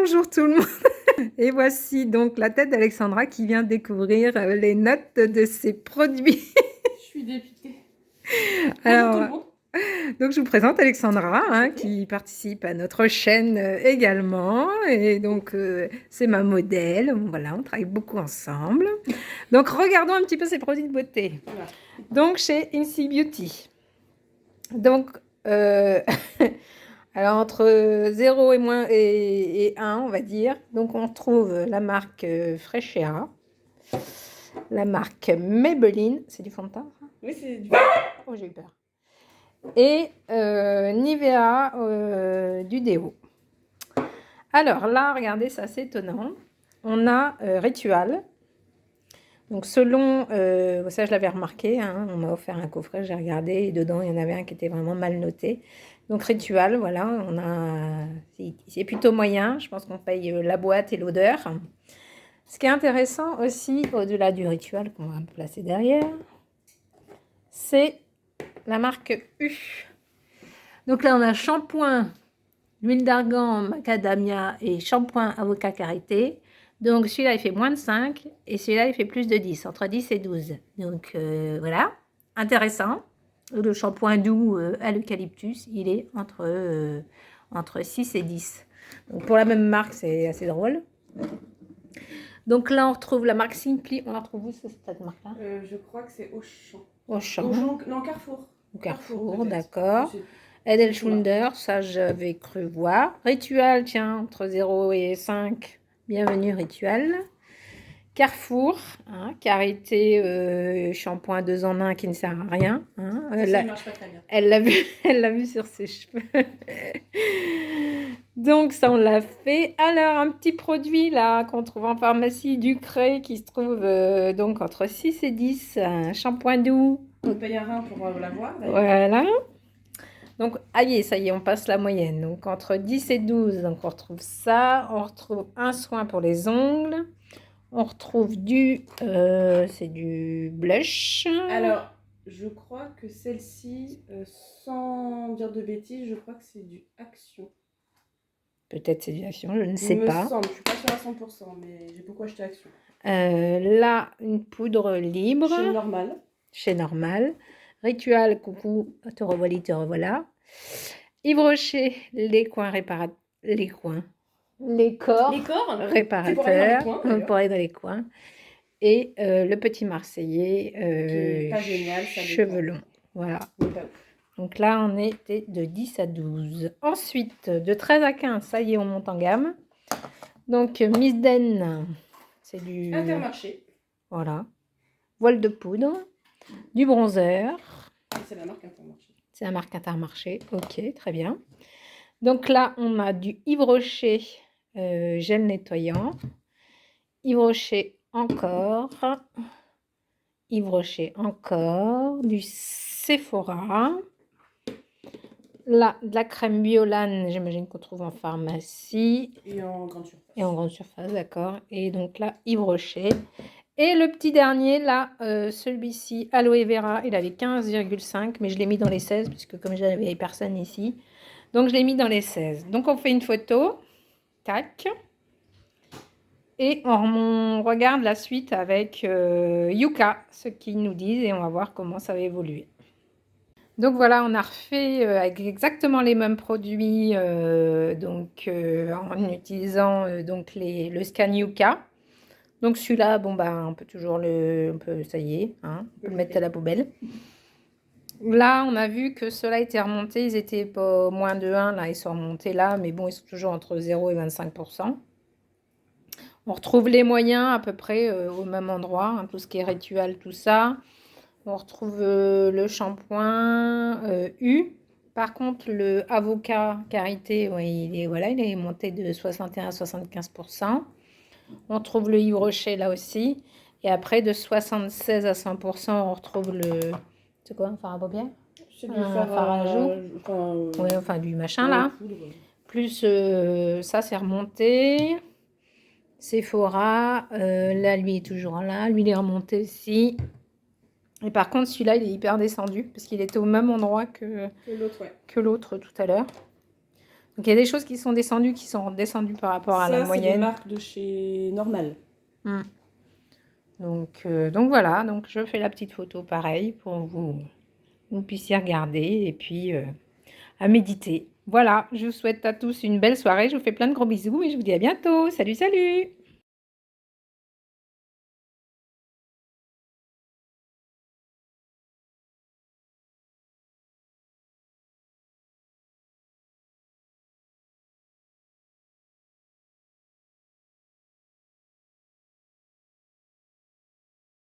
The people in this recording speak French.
Bonjour tout le monde. Et voici donc la tête d'Alexandra qui vient découvrir les notes de ses produits. Je suis dépitée. Alors, Bonjour tout le monde. donc je vous présente Alexandra qui participe à notre chaîne également. Et donc c'est ma modèle. Voilà, on travaille beaucoup ensemble. Donc regardons un petit peu ses produits de beauté. Voilà. Donc chez Incy Beauty. Donc alors entre 0 et 1, on va dire. Donc on retrouve la marque Fresh-Era, la marque Maybelline, c'est du fond de teint ça? Oui, c'est du... Oh, j'ai eu peur. Et Nivea du déo. Alors là, regardez, c'est assez étonnant. On a Ritual. Donc selon, ça je l'avais remarqué, hein, on m'a offert un coffret, j'ai regardé, et dedans il y en avait un qui était vraiment mal noté. Donc Ritual, voilà, on a, c'est plutôt moyen, je pense qu'on paye la boîte et l'odeur. Ce qui est intéressant aussi, au-delà du Ritual qu'on va placer derrière, c'est la marque U. Donc là on a shampoing, huile d'argan, macadamia et shampoing avocat karité. Donc celui-là il fait moins de 5 et celui-là il fait plus de 10, entre 10 et 12. Donc voilà, intéressant. Le shampoing doux à l'eucalyptus, il est entre 6 et 10. Donc pour la même marque, c'est assez drôle. Donc là, on retrouve la marque Simply. On la retrouve où cette marque-là? Je crois que c'est Auchan. Auchan. Non, Carrefour. Carrefour, d'accord. Head & Shoulders, ça j'avais cru voir. Ritual, tiens, entre 0 et 5. Bienvenue Ritual. Carrefour, hein, karité, shampoing 2 en 1 qui ne sert à rien. Hein. Ça marche pas très bien. Elle l'a vu sur ses cheveux. Donc ça on l'a fait. Alors un petit produit là qu'on trouve en pharmacie, Ducré, qui se trouve donc entre 6 et 10, un shampoing doux. On paye un rein pour l'avoir. Voilà. Donc, ça y est, on passe la moyenne. Donc, entre 10 et 12, donc on retrouve ça. On retrouve un soin pour les ongles. On retrouve c'est du blush. Alors, je crois que celle-ci, sans dire de bêtises, je crois que c'est du Action. Peut-être c'est du Action, je ne sais Il me pas. semble, je suis pas sûre à 100%, mais j'ai beaucoup acheté Action. Là, une poudre libre. Chez Normal. Chez Normal. Ritual, coucou, te revoilà, te revoilà. Yves Rocher, les corps réparateurs. Pour aller dans les coins. Et le petit Marseillais, qui est pas génial, ça cheveux longs. Voilà. Donc là, on était de 10 à 12. Ensuite, de 13 à 15, ça y est, on monte en gamme. Donc, Miss Den, c'est du... Intermarché. Voilà. Voile de poudre. Du bronzer. C'est la marque Intermarché. C'est la marque Intermarché. Ok, très bien. Donc là, on a du Yves Rocher gel nettoyant. Yves Rocher encore. Yves Rocher encore. Du Sephora. Là, de la crème Biolane, j'imagine qu'on trouve en pharmacie. Et en grande surface. Et en grande surface, d'accord. Et donc là, Yves Rocher. Et le petit dernier, là, celui-ci, Aloe Vera, il avait 15,5, mais je l'ai mis dans les 16, puisque comme je n'avais personne ici. Donc, je l'ai mis dans les 16. Donc, on fait une photo. Tac. Et on regarde la suite avec Yuka, ce qu'ils nous disent, et on va voir comment ça va évoluer. Donc, voilà, on a refait avec exactement les mêmes produits, en utilisant le scan Yuka. Donc celui-là, bon on peut toujours ça y est, hein, on peut le mettre à la poubelle. Là, on a vu que ceux-là étaient remontés, ils étaient pas moins de 1, là ils sont remontés là, mais bon, ils sont toujours entre 0 et 25%. On retrouve les moyens à peu près au même endroit, hein, tout ce qui est Ritual, tout ça. On retrouve le shampoing U. Par contre, le avocat karité, ouais, il est monté de 61 à 75%. On trouve le Yves Rocher là aussi. Et après, de 76 à 100%, on retrouve le... C'est quoi, un fard à paupières? C'est du fard à joue. Oui, enfin du machin là. Plus ça, c'est remonté. Sephora, là, lui est toujours là. Lui, il est remonté aussi. Et par contre, celui-là, il est hyper descendu parce qu'il était au même endroit que l'autre tout à l'heure. Donc il y a des choses qui sont descendues par rapport à la Ça, c'est des moyenne. marques de chez Normal. Mm. Donc voilà, donc je fais la petite photo pareil pour vous puissiez regarder et puis à méditer. Voilà, je vous souhaite à tous une belle soirée. Je vous fais plein de gros bisous et je vous dis à bientôt. Salut, salut!